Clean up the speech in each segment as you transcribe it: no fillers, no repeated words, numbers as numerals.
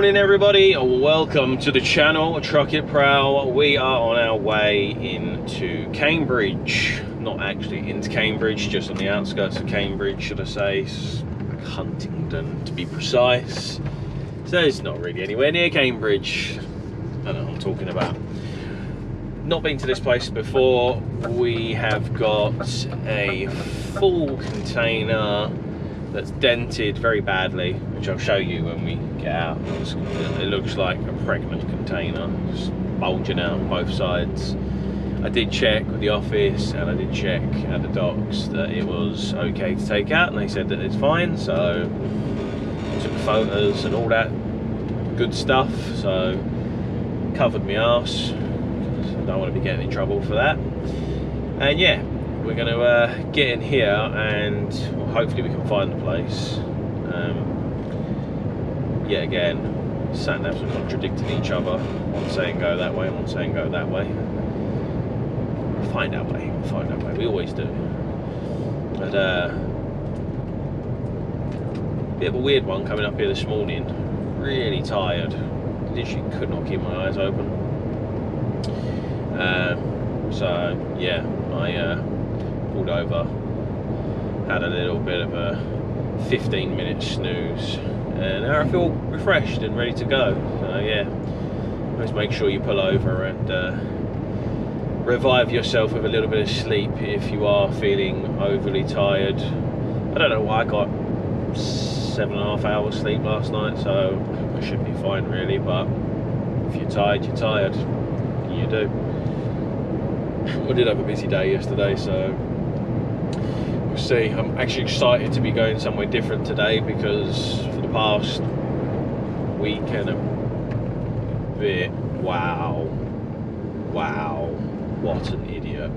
morning everybody, welcome to the channel Truck It Prowl. We are on our way into Cambridge, not actually into Cambridge, just on the outskirts of Cambridge, should I say, like Huntingdon to be precise. So it's not really anywhere near Cambridge. I know what I'm talking about. Not been to this place before. We have got a full container that's dented very badly, which I'll show you when we get out. It looks like a pregnant container, just bulging out on both sides. I did check with the office and I did check at the docks that it was okay to take out, and they said that it's fine, so I took photos and all that good stuff, so covered my arse. I don't want to be getting in trouble for that. And yeah, we're going to get in here and hopefully we can find the place. Yeah, again, sat navs are contradicting each other. One saying go that way, one saying go that way. We'll find our way, we always do. But bit of a weird one coming up here this morning. Really tired, literally could not keep my eyes open. So yeah, I pulled over, had a little bit of a 15-minute snooze, and now I feel refreshed and ready to go. So yeah, always make sure you pull over and revive yourself with a little bit of sleep if you are feeling overly tired. I don't know why I got 7.5 hours sleep last night, so I should be fine really, but if you're tired, you're tired. You do. I did have a busy day yesterday, so we'll see. I'm actually excited to be going somewhere different today because for the past week and a bit, wow, what an idiot.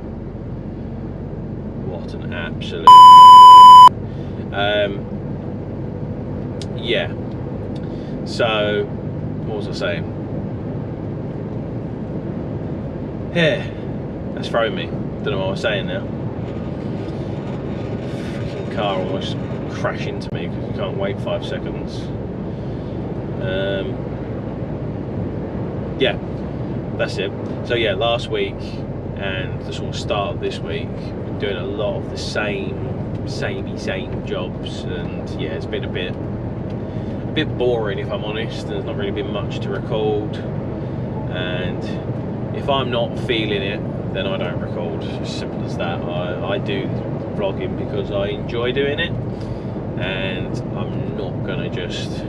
What an absolute yeah. So, what was I saying? Yeah, that's throwing me. Don't know what I was saying now. Freaking car almost crashed into me because you can't wait 5 seconds. Yeah, that's it. So yeah, last week and the sort of start of this week, been doing a lot of the same jobs, and yeah, it's been a bit boring if I'm honest. There's not really been much to record, and if I'm not feeling it, then I don't record. As simple as that. I do vlogging because I enjoy doing it, and I'm not gonna just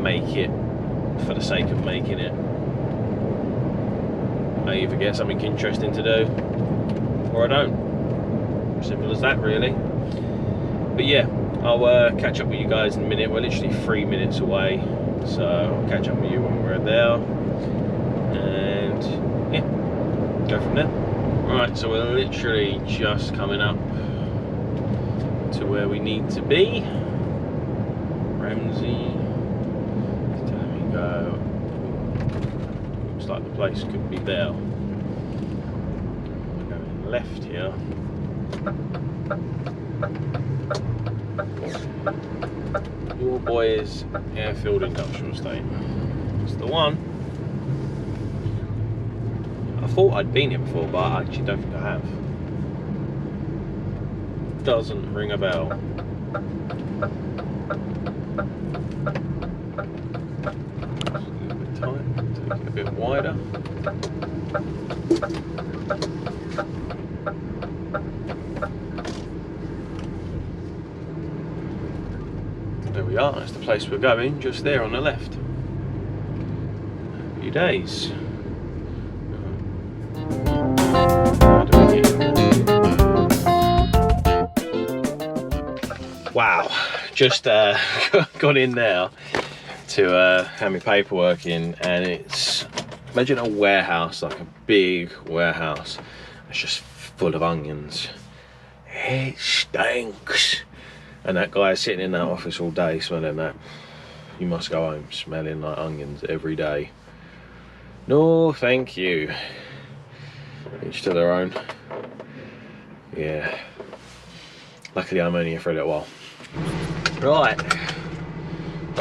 make it for the sake of making it. I either get something interesting to do or I don't. Simple as that really. But yeah, I'll catch up with you guys in a minute. We're literally 3 minutes away, so I'll catch up with you when we're there. Yeah, go from there. Right, so we're literally just coming up to where we need to be. Ramsey is telling me go. Looks like the place could be there. We're going left here. Your boys Airfield Industrial Estate. It's the one. I thought I'd been here before, but I actually don't think I have. Doesn't ring a bell. Just a little bit tight, take it a bit wider. There we are, that's the place we're going, just there on the left. A few days. Wow, just got in now to have my paperwork in, and it's, imagine a warehouse, like a big warehouse. It's just full of onions. It stinks. And that guy sitting in that office all day smelling that. You must go home smelling like onions every day. No, thank you. Each to their own. Yeah. Luckily I'm only here for a little while. Right.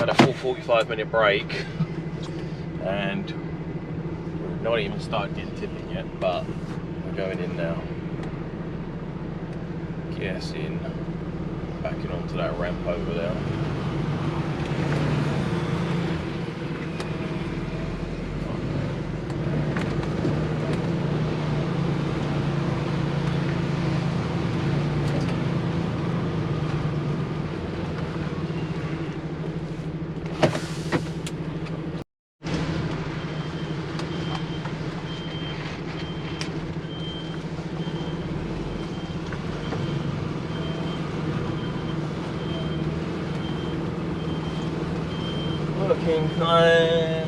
had a full 45-minute break, and we're not even started getting tipping yet, but we're going in now. Guessing, backing onto that ramp over there. Working fine.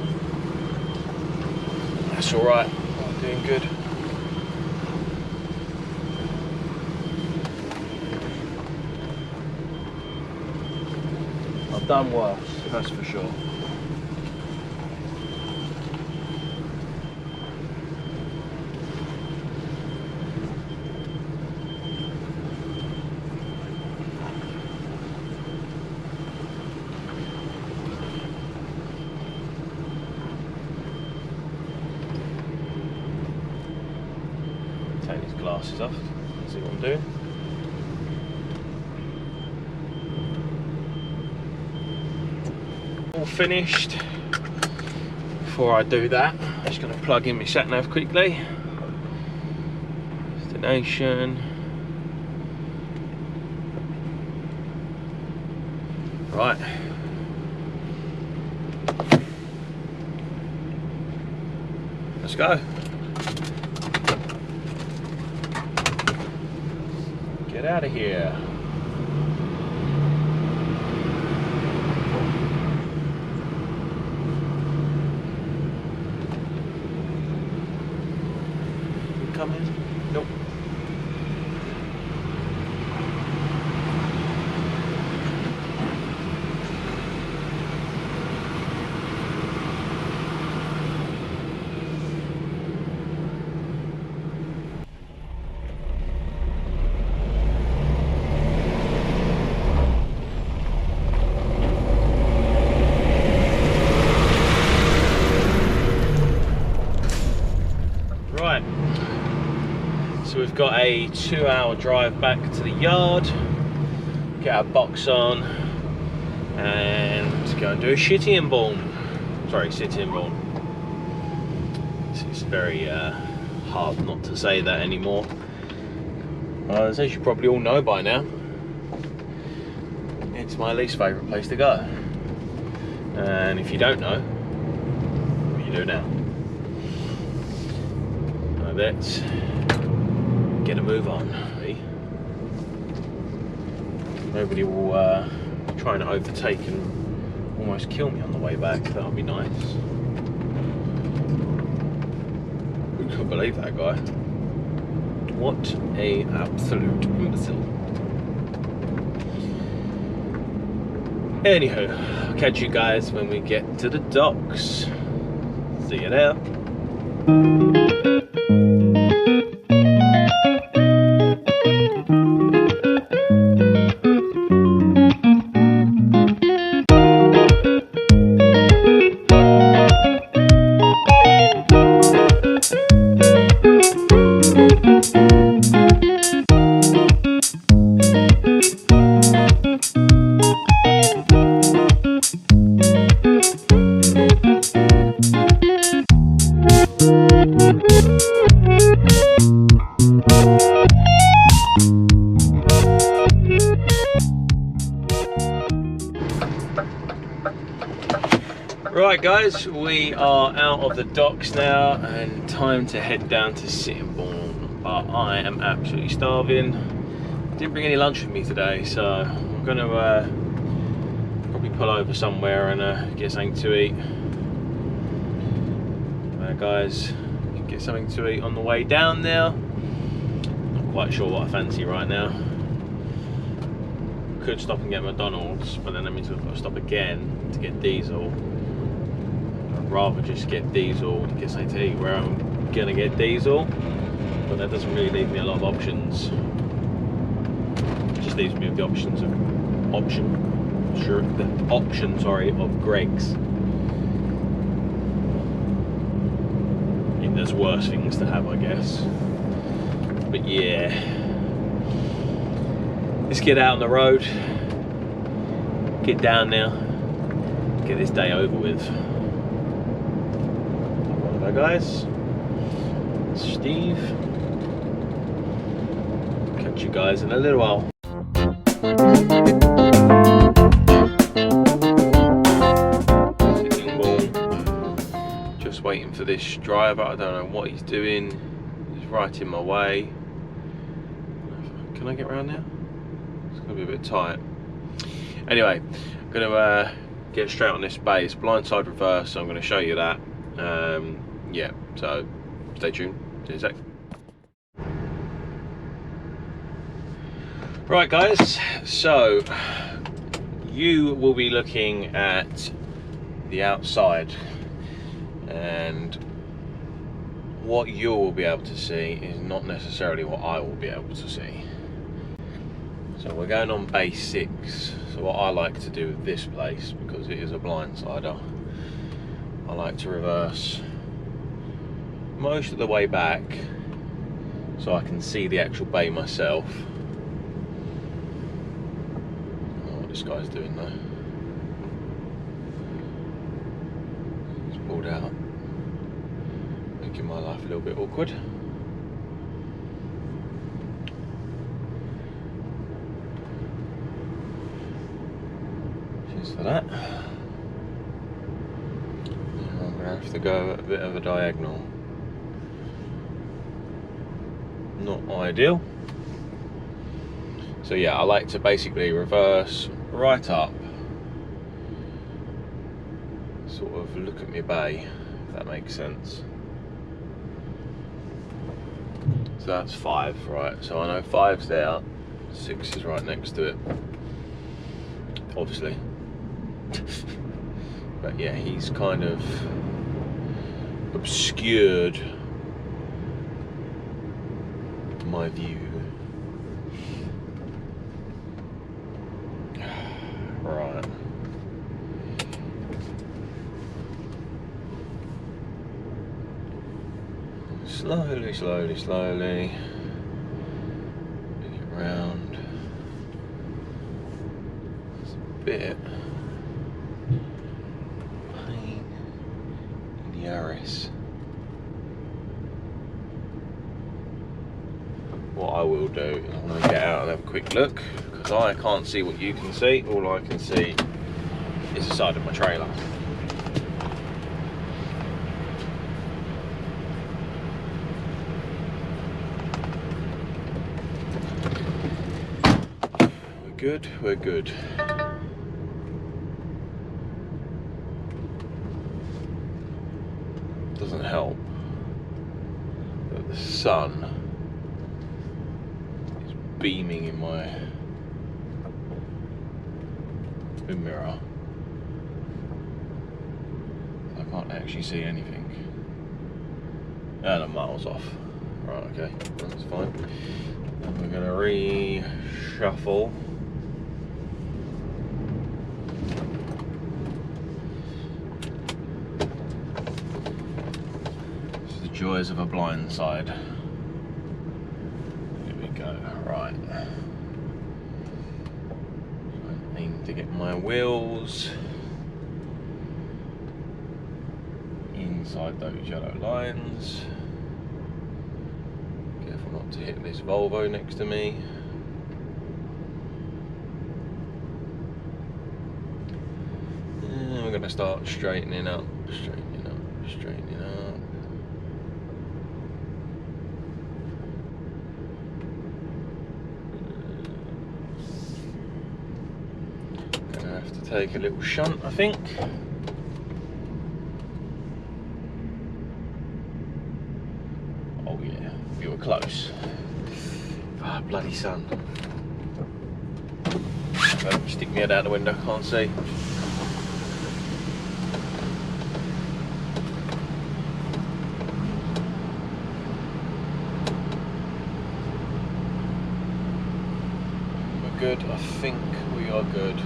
That's alright, I'm doing good. I've done worse, that's for sure. Take these glasses off, see what I'm doing. All finished. Before I do that, I'm just going to plug in my sat nav quickly. Destination. Right. Let's go. Get out of here. You come in? Nope. Right, so we've got a 2-hour drive back to the yard, get our box on, and go and do a shitty and born. Sorry, city and born. It's very hard not to say that anymore. As you probably all know by now, it's my least favourite place to go. And if you don't know, you do now. Let's get a move on. Nobody will try and overtake and almost kill me on the way back. That would be nice. Who could believe that guy? What a absolute imbecile. Anywho, I'll catch you guys when we get to the docks. See you there. Right guys, we are out of the docks now and time to head down to Sittingbourne, but I am absolutely starving. Didn't bring any lunch with me today, so I'm going to probably pull over somewhere and get something to eat. Guys, get something to eat on the way down now. Not quite sure what I fancy right now. Could stop and get McDonald's, but then that means I've got to stop again to get diesel. I'd rather just get diesel and get something to eat where I'm gonna get diesel, but that doesn't really leave me a lot of options. It just leaves me with the options of of Greg's. I mean, there's worse things to have, I guess. But yeah, let's get out on the road, get down now, get this day over with. Hi guys, Steve. Catch you guys in a little while. Sitting bull. Just waiting for this driver. I don't know what he's doing. He's right in my way. Can I get around now? It's gonna be a bit tight. Anyway, I'm gonna get straight on this bay. It's blindside reverse, so I'm gonna show you that. Yeah, so stay tuned. See you in a sec. Right guys, so you will be looking at the outside, and what you will be able to see is not necessarily what I will be able to see. So we're going on bay 6. So what I like to do with this place, because it is a blindsider, I like to reverse most of the way back so I can see the actual bay myself. I don't know what this guy's doing though. He's pulled out, making my life a little bit awkward. Cheers for that. I'm going to have to go a bit of a diagonal. Not ideal. So yeah, I like to basically reverse right up, sort of look at my bay, if that makes sense. So that's 5, right? So I know 5's there, 6 is right next to it, obviously. But yeah, he's kind of obscured my view. Right. Slowly, slowly, slowly. Bring it round. There's a bit pain in the Aris. What I will do is I'm going to get out and have a quick look, because I can't see what you can see. All I can see is the side of my trailer. We're good, we're good. Doesn't help that the sun beaming in my mirror. I can't actually see anything. And I'm miles off. Right, okay, that's fine. And we're gonna reshuffle. This is the joys of a blind side. Right, I aim to get my wheels inside those yellow lines. Careful not to hit this Volvo next to me. And we're going to start straightening up, straightening up, straightening up. Take a little shunt, I think. Oh yeah, you were close. Ah, bloody sun. Don't stick my head out the window, can't see. We're good, I think we are good.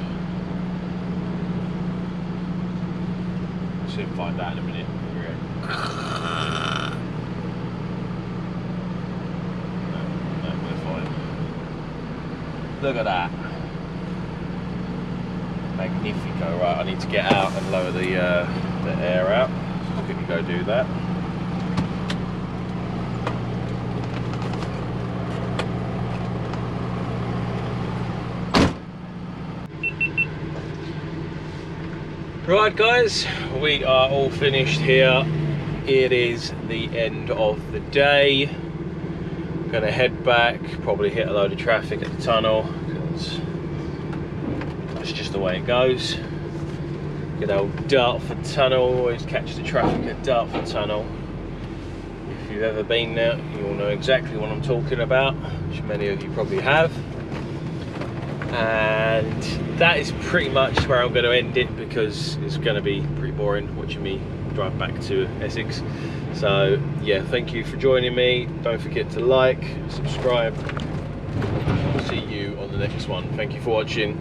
We'll soon find out in a minute. No, we're fine. Look at that. Magnifico. Right, I need to get out and lower the air out. I'll quickly go do that. Right guys, we are all finished here. It is the end of the day. I'm gonna head back, probably hit a load of traffic at the tunnel, because that's just the way it goes. Good old Dartford Tunnel, always catch the traffic at Dartford Tunnel. If you've ever been there, you'll know exactly what I'm talking about, which many of you probably have. And that is pretty much where I'm going to end it, because it's going to be pretty boring watching me drive back to Essex. So yeah, thank you for joining me. Don't forget to like, subscribe. I'll see you on the next one. Thank you for watching.